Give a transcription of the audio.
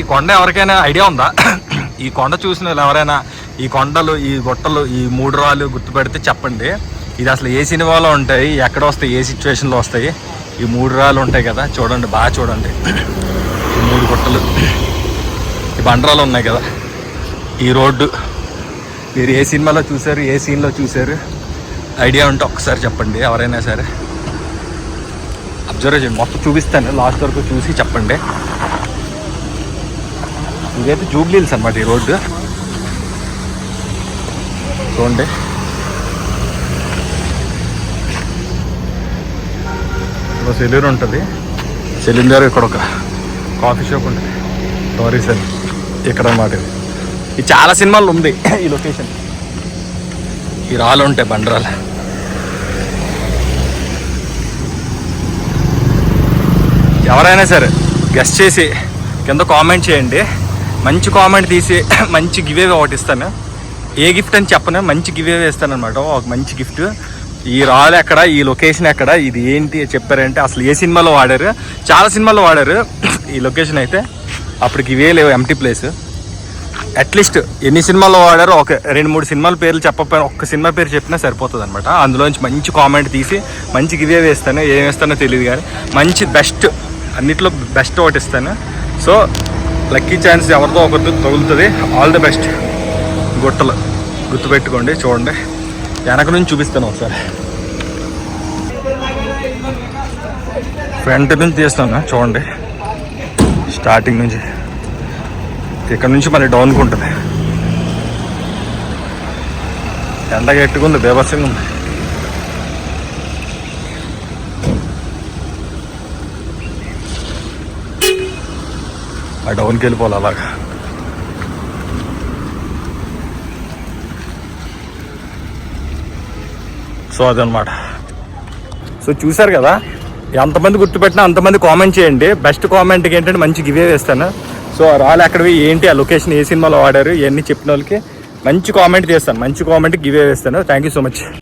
ఈ కొండ ఎవరికైనా ఐడియా ఉందా? ఈ కొండ చూసిన వాళ్ళు ఎవరైనా ఈ కొండలు, ఈ గుట్టలు, ఈ 3 రాళ్ళు గుర్తుపెడితే చెప్పండి. ఇది అసలు ఏ సినిమాలో ఉంటాయి, ఎక్కడ వస్తాయి, ఏ సిచ్యువేషన్లో వస్తాయి? ఈ 3 రాళ్ళు ఉంటాయి కదా, చూడండి, బాగా చూడండి. ఈ 3 గుట్టలు, ఈ బండరాలు ఉన్నాయి కదా, ఈ రోడ్డు మీరు ఏ సినిమాలో చూసారు, ఏ సీన్లో చూసారు? ఐడియా ఉంటే ఒక్కసారి చెప్పండి ఎవరైనా సరే. అబ్జర్వ్ చేయండి, మొత్తం చూపిస్తాను, లాస్ట్ వరకు చూసి చెప్పండి. ఇదైతే జూబ్లీ హిల్స్ అన్నమాట. ఈ రోడ్డు చూడండి. సెలూరు ఉంటుంది, సెలూరు దగ్గర ఇక్కడ ఒక కాఫీ షాప్ ఉంటుంది, సారీ సార్, ఇక్కడ అన్నమాట. ఇది చాలా సినిమాల్లో ఉంది ఈ లొకేషన్. ఈ రాళ్ళు ఉంటాయి, బండరాలు. ఎవరైనా సరే గెస్ట్ చేసి కింద కామెంట్ చేయండి. మంచి కామెంట్ తీసి మంచి గివేవే ఒకటి ఇస్తాను. ఏ గిఫ్ట్ అని చెప్పను, మంచి గివేవే ఇస్తాను అనమాట. ఒక మంచి గిఫ్ట్. ఈ రాళ్ళు ఎక్కడ, ఈ లొకేషన్ ఎక్కడ, ఇది ఏంటి చెప్పారంటే అసలు ఏ సినిమాలో వాడారు, చాలా సినిమాలో వాడారు ఈ లొకేషన్. అయితే అప్పటికి ఇవే లేవు, ఎంటీ ప్లేస్. అట్లీస్ట్ ఎన్ని సినిమాల్లో వాడారో ఒక 2-3 సినిమాల పేర్లు చెప్పకపోయినా ఒక్క సినిమా పేరు చెప్పినా సరిపోతుంది అనమాట. అందులోంచి మంచి కామెంట్ తీసి మంచి గివే వేస్తాను. ఏం వేస్తానో తెలియదు కానీ మంచి బెస్ట్, అన్నిట్లో బెస్ట్ ఒకటి ఇస్తాను. సో లక్కీ ఛాన్స్ ఎవరితో ఒకరితో తగులుతుంది. All the best. గుట్టలు గుర్తుపెట్టుకోండి. చూడండి, వెనక నుంచి చూపిస్తాను ఒకసారి. ఫ్రంట్ నుంచి తీస్తాను చూడండి, స్టార్టింగ్ నుంచి. ఇక్కడ నుంచి మళ్ళీ డౌన్కి ఉంటుంది. ఎండగా ఎట్టుకుంది, బేబస్సంగా ఉంది. ఆ డౌన్కి వెళ్ళిపోవాలి అలాగా. సో అదనమాట. సో చూసారు కదా, ఎంతమంది గుర్తుపెట్టినా అంతమంది కామెంట్ చేయండి. బెస్ట్ కామెంట్కి ఏంటంటే మంచి గివే వేస్తాను. సో రాళ్ళు ఎక్కడవి, ఏంటి, ఆ లొకేషన్ ఏ సినిమాలో వాడారు, ఇవన్నీ చెప్పిన వాళ్ళకి మంచి కామెంట్ చేస్తాను. మంచి కామెంట్కి గివే వేస్తాను. Thank you so much.